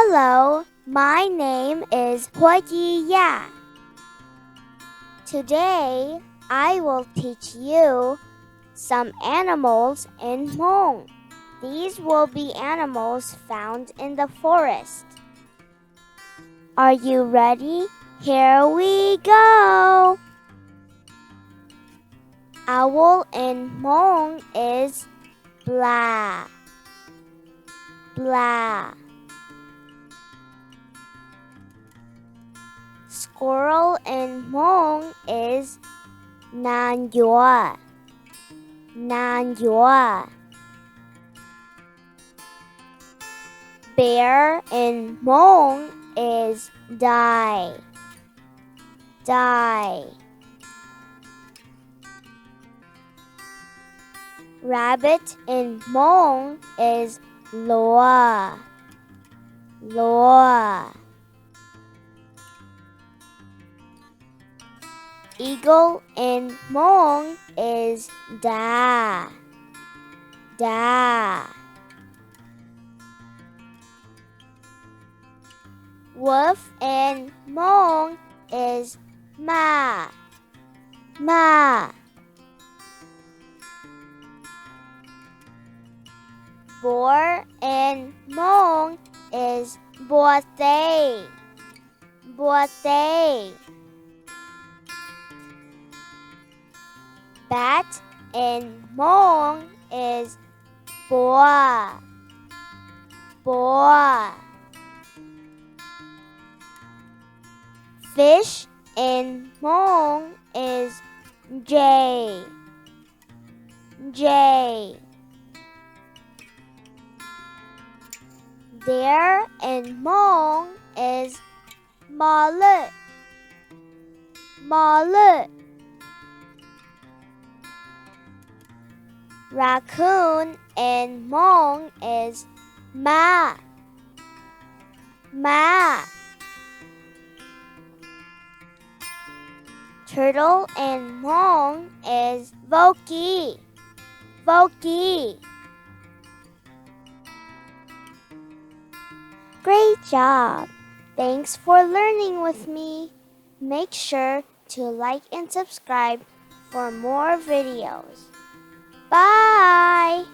Hello, my name is Huoyi Ya. Today, I will teach you some animals in Hmong. These will be animals found in the forest. Are you ready? Here we go! Owl in Hmong is blah, blah. Squirrel in Hmong is nan yua, nan yua. Bear in Hmong is dai, dai. Rabbit in Hmong is loa, loa. Eagle in Hmong is da, da. Wolf in Hmong is ma, ma. Boar in Hmong is bua tei, bua tei. Bat in Hmong is boa, boa. Fish in Hmong is jay, jay. Deer in Hmong is ma le, ma le. Raccoon in Hmong is ma, ma. Turtle in Hmong is voki, voki. Great job! Thanks for learning with me. Make sure to like and subscribe for more videos. Bye!